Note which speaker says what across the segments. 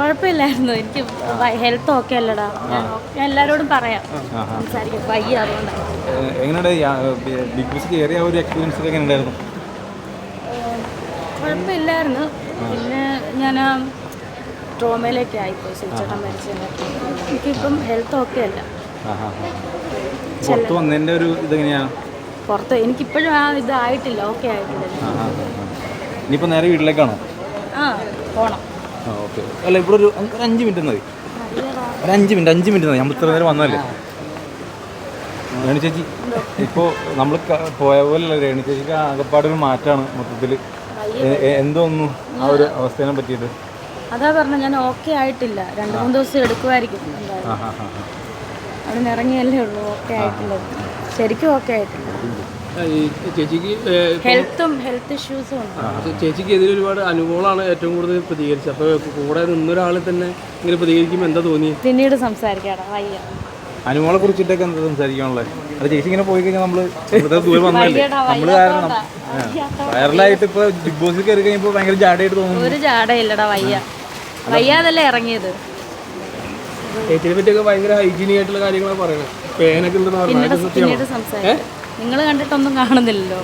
Speaker 1: കുഴപ്പമില്ലായിരുന്നു. എനിക്ക് health okay അല്ലടാ. ഞാൻ എല്ലാവരോടും പറയാം, സംസാരിക്കാം, വയ്യ, അതുകൊണ്ടാണ്.
Speaker 2: എങ്ങനെയുണ്ട് ബിഗ് ബോസ് കയറിയ ഒരു എക്സ്പീരിയൻസ് ഒക്കെ എങ്ങനെയുണ്ടായിരുന്നു?
Speaker 1: കുഴപ്പമില്ലായിരുന്നു. പിന്നെ ഞാൻ ട്രോമയിലേക്ക് ആയിപ്പോയി, ചേട്ടൻ മരിച്ചത്. എനിക്കിപ്പം ഹെൽത്ത് ഓക്കെ അല്ല.
Speaker 2: പുറത്ത് വന്നതിൻ്റെ ഒരു ഇതെങ്ങനെയാണ്?
Speaker 1: പുറത്ത് എനിക്കിപ്പോഴും ആ ഇതായിട്ടില്ല, ഓക്കെ ആയിട്ടില്ല.
Speaker 2: ഇനിയിപ്പോൾ നേരെ വീട്ടിലേക്കാണോ?
Speaker 1: ആ, പോണം.
Speaker 2: ഓക്കെ. അല്ല, ഇവിടെ ഒരു 5 മിനിറ്റ് മതി. ഒരു 5 മിനിറ്റ് മതി. നമ്മൾ ഇത്ര നേരം വന്നതല്ലേ. രേണു ചേച്ചി, ഇപ്പോൾ നമ്മൾ പോയ പോലെയല്ല, രേണു ചേച്ചിക്ക് ആകെപ്പാടൊരു മാറ്റമാണ് മൊത്തത്തിൽ. എന്തോന്നു ആ ഒരു അവസ്ഥയെ പറ്റിയിട്ട്?
Speaker 1: അതാ പറഞ്ഞ, ഞാൻ ഓക്കെ ആയിട്ടില്ല. 2-3 ദിവസം എടുക്കുമായിരിക്കും. അവിടെ നിന്ന് ഇറങ്ങിയല്ലേ ഉള്ളൂ, ഓക്കെ ആയിട്ടില്ല, ശരിക്കും ഓക്കെ ആയിട്ടില്ല.
Speaker 3: ചേച്ചിക്ക്
Speaker 1: ഹെൽത്ത് ഇഷ്യൂസും ഉണ്ട്.
Speaker 3: ചേച്ചിക്ക് എതിരെ ഒരുപാട് അനുഭവങ്ങളാണ് ഏറ്റവും കൂടുതൽ പ്രതികരിച്ചത്. അപ്പോൾ കൂടെ നിന്നൊരാൾ തന്നെ ഇങ്ങനെ പ്രതികരിക്കുമ്പോൾ എന്താ തോന്നി?
Speaker 1: പിന്നീട് സംസാരിക്കാടാ, വയ്യ.
Speaker 2: അനുമോളെ കുറിച്ചിട്ടൊക്കെ എന്താ സംസാരിക്കാനുള്ളത്? അത് ചേച്ചി ഇങ്ങനെ പോയി കഴിഞ്ഞാൽ നമ്മൾ ദൂരം വന്നല്ലേ, നമ്മൾ കാരണം വൈറലായിട്ട് ഇപ്പോൾ ബിഗ് ബോസിൽ കയറി കഴിഞ്ഞപ്പോൾ ഭയങ്കര ജാടയായിട്ട് തോന്നുന്നു.
Speaker 1: ഒരു ജാടയില്ലടാ, വയ്യാതല്ലേ ഇറങ്ങിയത്.
Speaker 3: ചേച്ചിനെ പറ്റിയൊക്കെ ഭയങ്കര ഹൈജീനിക് ആയിട്ടുള്ള കാര്യങ്ങളാണ് പറയുന്നത്. പേനൊക്കെ
Speaker 1: പിന്നീട് സംസാരിക്കാം. നിങ്ങൾ കണ്ടിട്ടൊന്നും കാണുന്നില്ലല്ലോ,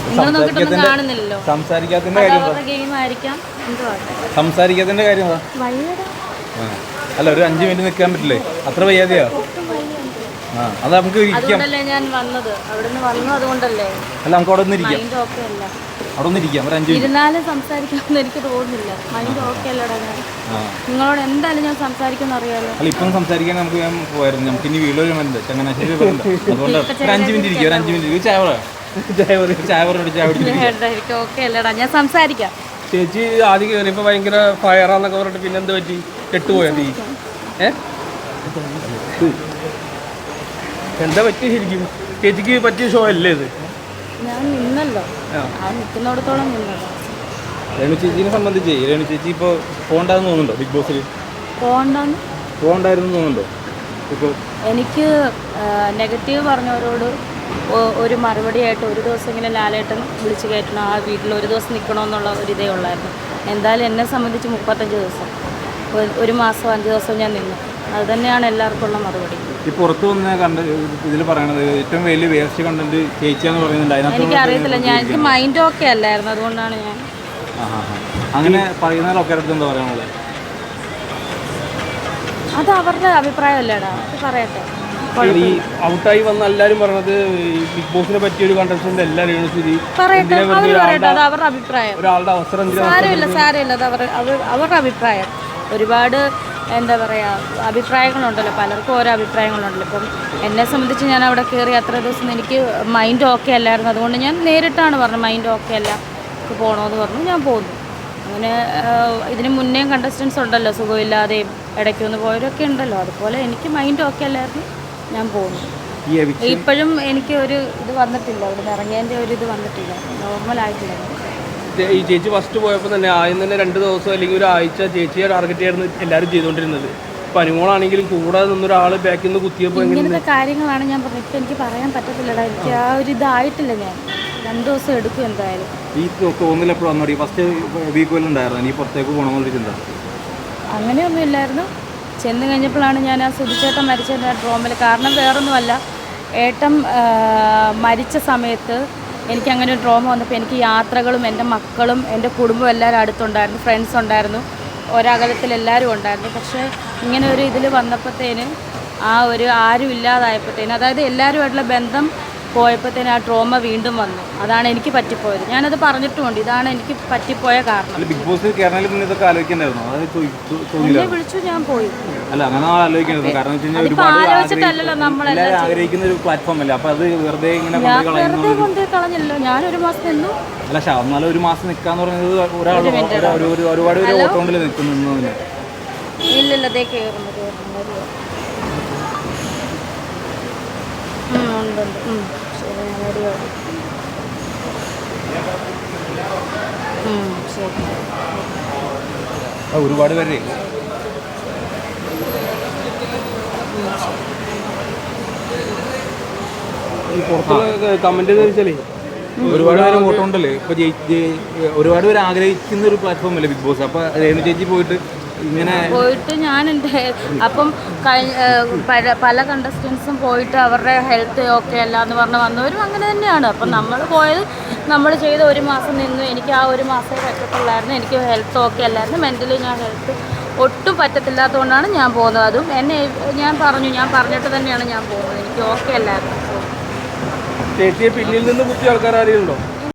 Speaker 1: നിങ്ങൾ നോക്കിയിട്ടൊന്നും കാണുന്നില്ലല്ലോ.
Speaker 2: സംസാരിക്കാത്തതിന്റെ കാര്യം
Speaker 1: ഗെയിം ആയിരിക്കാം, എന്തുവാ
Speaker 2: സംസാരിക്കാത്തതിന്റെ കാര്യം?
Speaker 1: വയ്യടാ.
Speaker 2: അല്ല, ഒരു 5 മിനിറ്റ് നിൽക്കാൻ പറ്റില്ലേ? അത്ര വയ്യാതെയോ? അത് നമുക്ക്
Speaker 1: അതുകൊണ്ടല്ലേ ഞാൻ വന്നത്, അവിടുന്ന് വന്നു, അതുകൊണ്ടല്ലേ.
Speaker 2: അല്ല, നമുക്ക് അവിടെ ഒന്ന് ഇരിക്കാം,
Speaker 1: മൈൻഡ് ഓക്കെ അല്ല.
Speaker 2: അവിടെ ഒന്ന് ഇരിക്കാം, ഒരു 5 മിനിറ്റ്
Speaker 1: ഇരുന്നാലും സംസാരിക്കാമെന്ന് എനിക്ക് തോന്നുന്നില്ല. മൈൻഡ് ഓക്കെ അല്ലടാ. ഞാൻ നിങ്ങളോട് എന്തായാലും ഞാൻ സംസാരിക്കുമെന്ന് അറിയാലോ.
Speaker 2: അല്ല, ഇപ്പം സംസാരിക്കാൻ നമുക്ക് ഞാൻ പോയായിരുന്നു. നമുക്ക് ഇനി വീട്ടിൽ വരുന്നുണ്ട്, ചങ്ങനാശ്ശേരി വരുന്നുണ്ട്. അതുകൊണ്ട് ഒരു 5 മിനിറ്റ് ഇരിക്കും, ഒരു 5 മിനിറ്റ് ചായ
Speaker 1: എനിക്ക് ഓക്കെ അല്ലടാ, ഞാൻ സംസാരിക്കാം.
Speaker 3: ചേച്ചി ആദ്യം കയറിയപ്പോൾ ഭയങ്കര ഫയറാന്നൊക്കെ പറഞ്ഞിട്ട് പിന്നെ എന്ത് പറ്റി? കെട്ടുപോയത് എന്താ പറ്റി? ശരിക്കും ചേച്ചിക്ക് പറ്റിയ ഷോ അല്ലേ ഇത്?
Speaker 1: ഞാൻ നിന്നല്ലോ, ആ നിൽക്കുന്നിടത്തോളം നിന്നല്ലോ.
Speaker 2: രേണു ചേച്ചിനെ സംബന്ധിച്ച് രേണു ചേച്ചി ഇപ്പോൾ പോകണ്ടെന്ന് തോന്നുന്നുണ്ടോ? ബിഗ് ബോസിൽ പോകണ്ടായിരുന്നു തോന്നുന്നുണ്ടോ? ഇപ്പോൾ എനിക്ക്
Speaker 1: നെഗറ്റീവ് പറഞ്ഞവരോട് ഒരു മറുപടിയായിട്ട് ഒരു ദിവസം ഇങ്ങനെ ലാലേട്ടൻ വിളിച്ച് കയറ്റണം, ആ വീട്ടിൽ ഒരു ദിവസം നിൽക്കണമെന്നുള്ള ഒരു ഇതേ ഉള്ളായിരുന്നു. എന്തായാലും എന്നെ സംബന്ധിച്ച് 35 ദിവസം, 1 മാസം 5 ദിവസം ഞാൻ നിന്നു. അത് തന്നെയാണ് എല്ലാവർക്കും ഉള്ള മറുപടി.
Speaker 2: ഈ പുറത്തു വന്ന ഇതിൽ പറയണത് ഏറ്റവും വലിയ വേസ്റ്റ് കണ്ടന്റ് ചേച്ചിയാന്ന് പറയുന്നുണ്ട്.
Speaker 1: എനിക്കറിയത്തില്ല, എനിക്ക് മൈൻഡ് ഓക്കെ അല്ലായിരുന്നു, അതുകൊണ്ടാണ് ഞാൻ
Speaker 2: അങ്ങനെ പറയുന്നവരൊക്കെ എന്താ പറയാനുള്ളത്?
Speaker 1: അത് അവരുടെ അഭിപ്രായമല്ലേടാ, അത് പറയട്ടെ.
Speaker 3: ഈ ഔട്ടായി വന്ന എല്ലാവരും പറഞ്ഞത് ബിഗ് ബോസിനെ പറ്റിയ ഒരു കണ്ടസ്റ്റന്റ് എല്ലാവരും
Speaker 1: പറയട്ടെ, അത് അവരുടെ അഭിപ്രായം.
Speaker 3: ഒരാളുടെ അവസരം
Speaker 1: സാരമില്ല, അത് അവരുടെ അഭിപ്രായം. ഒരുപാട് എന്താ പറയുക, അഭിപ്രായങ്ങളുണ്ടല്ലോ, പലർക്കും ഓരോ അഭിപ്രായങ്ങളുണ്ടല്ലോ. ഇപ്പം എന്നെ സംബന്ധിച്ച് ഞാൻ അവിടെ കയറി അത്ര ദിവസം എനിക്ക് മൈൻഡ് ഓക്കെ അല്ലായിരുന്നു. അതുകൊണ്ട് ഞാൻ നേരിട്ടാണ് പറഞ്ഞത്, മൈൻഡ് ഓക്കെ അല്ല, പോകണമെന്ന് പറഞ്ഞു, ഞാൻ പോന്നു. അങ്ങനെ ഇതിന് മുന്നേയും കണ്ടസ്റ്റൻസ് ഉണ്ടല്ലോ, സുഖമില്ലാതെയും ഇടയ്ക്കൊന്ന് പോയവരൊക്കെ ഉണ്ടല്ലോ. അതുപോലെ എനിക്ക് മൈൻഡ് ഓക്കെ അല്ലായിരുന്നു, ഞാൻ പോകുന്നു. ഇപ്പോഴും എനിക്ക് ഒരു ഇത് വന്നിട്ടില്ല, അവിടെ നിന്ന് ഇറങ്ങിയതിൻ്റെ ഒരു ഇത് വന്നിട്ടില്ല, നോർമലായിട്ടില്ല.
Speaker 3: ഈ ചേച്ചി ഫസ്റ്റ് പോയപ്പോൾ തന്നെ ആദ്യം തന്നെ 2 ദിവസം അല്ലെങ്കിൽ ഒരാഴ്ച ചേച്ചിയെ ടാർഗറ്റ് ആയിരുന്നു എല്ലാവരും ചെയ്തുകൊണ്ടിരുന്നത്. ഇപ്പം അനുമോളാണെങ്കിലും കൂടെ നിന്നൊരാൾ ബാക്കിൽ നിന്ന് കുത്തിയപ്പോൾ
Speaker 1: ഇങ്ങനത്തെ കാര്യങ്ങളാണ് ഞാൻ പറഞ്ഞത്. ഇപ്പം എനിക്ക് പറയാൻ പറ്റത്തില്ലടാ, എനിക്ക് ആ ഒരു ഇതായിട്ടില്ല. ഞാൻ 2 ദിവസം എടുക്കും എന്തായാലും.
Speaker 2: ഈ തോന്നില്ല എപ്പോഴും വന്നോടി ഫസ്റ്റ് വീക്ക് വല്ലതും ഉണ്ടായിരുന്നു നീ പുറത്തേക്ക് പോകണമെന്നൊരു ചിന്ത?
Speaker 1: അങ്ങനെയൊന്നും ഇല്ലായിരുന്നു. ചെന്ന് കഴിഞ്ഞപ്പോഴാണ് ഞാൻ ആ സുധിച്ചേട്ടൻ മരിച്ചതിൻ്റെ ഡ്രോമിൽ. കാരണം വേറൊന്നുമല്ല, ഏട്ടൻ മരിച്ച സമയത്ത് എനിക്കങ്ങനെ ഒരു ഡ്രോമ വന്നപ്പോൾ എനിക്ക് യാത്രകളും എൻ്റെ മക്കളും എൻ്റെ കുടുംബം എല്ലാവരും അടുത്തുണ്ടായിരുന്നു, ഫ്രണ്ട്സ് ഉണ്ടായിരുന്നു, ഒരകലത്തിൽ എല്ലാവരും ഉണ്ടായിരുന്നു. പക്ഷേ ഇങ്ങനെ ഒരു ഇതിൽ വന്നപ്പോഴത്തേന് ആ ഒരു ആരും ഇല്ലാതായപ്പോഴത്തേന്, അതായത് എല്ലാവരുമായിട്ടുള്ള ബന്ധം പോയപ്പോഴത്തേന് ആ ട്രോമ വീണ്ടും വന്നു. അതാണ് എനിക്ക് പറ്റിപ്പോയത്. ഞാനത് പറഞ്ഞിട്ടുമുണ്ട്, ഇതാണ് എനിക്ക് പറ്റിപ്പോയ കാരണം.
Speaker 2: ബിഗ് ബോസ് കേരളത്തിൽ നിന്ന് ഇതൊക്കെ ആലോചിക്കണ്ടായിരുന്നു?
Speaker 1: എന്നെ വിളിച്ചു, ഞാൻ പോയി.
Speaker 2: അല്ല, അങ്ങനെ ആലോചിക്കണ്ടായിരുന്നു. കാരണം
Speaker 1: ആലോചിച്ചിട്ടല്ലല്ലോ നമ്മളെല്ലാം
Speaker 2: ആഗ്രഹിക്കുന്ന ഒരു പ്ലാറ്റ്ഫോം അല്ലേ, അപ്പൊ അത് വെറുതെ ഇങ്ങനെ
Speaker 1: വെറുതെ കൊണ്ടേ കളഞ്ഞല്ലോ. ഞാൻ 1 മാസം നിന്നു.
Speaker 2: അല്ല, എന്നാലും 1 മാസം നിൽക്കാന്ന് പറയുന്നത് ഒരുപാട് പേര് ഓട്ടോണ്ടിൽ നിൽക്കുന്നു.
Speaker 1: ഇല്ലല്ലോ, അതേ കയറുന്നു.
Speaker 2: ഒരുപാട് പേര്
Speaker 3: പുറത്തുള്ള കമന്റ് എന്ന് വെച്ചാലേ
Speaker 2: ഒരുപാട് പേര് വോട്ട് ഉണ്ടല്ലേ ഇപ്പോൾ ഒരുപാട് പേര് ആഗ്രഹിക്കുന്ന ഒരു പ്ലാറ്റ്ഫോം അല്ലേ ബിഗ് ബോസ്. അപ്പോൾ രേണു ചേച്ചി പോയിട്ട് ഇങ്ങനെ
Speaker 1: ഞാൻ എൻ്റെ അപ്പം പല കണ്ടസ്റ്റൻസും പോയിട്ട് അവരുടെ ഹെൽത്ത് ഓക്കെ അല്ല എന്ന് പറഞ്ഞ് വന്നവരും അങ്ങനെ തന്നെയാണ്. അപ്പം നമ്മൾ പോയത് നമ്മൾ ചെയ്ത 1 മാസം നിന്നു. എനിക്ക് ആ 1 മാസമേ പറ്റത്തുള്ളായിരുന്നു. എനിക്ക് ഹെൽത്ത് ഓക്കെ അല്ലായിരുന്നു. മെൻ്റലി ഞാൻ ഹെൽത്ത് ഒട്ടും പറ്റത്തില്ലാത്തതുകൊണ്ടാണ് ഞാൻ പോകുന്നത്. അതും എന്നെ ഞാൻ പറഞ്ഞിട്ട് തന്നെയാണ് ഞാൻ പോകുന്നത്. എനിക്ക് ഓക്കെ അല്ലായിരുന്നു.
Speaker 3: ചേച്ചിയെ പിന്നിൽ നിന്ന് കുത്തിയ ആൾക്കാർ ആരെയും ഉണ്ടോ?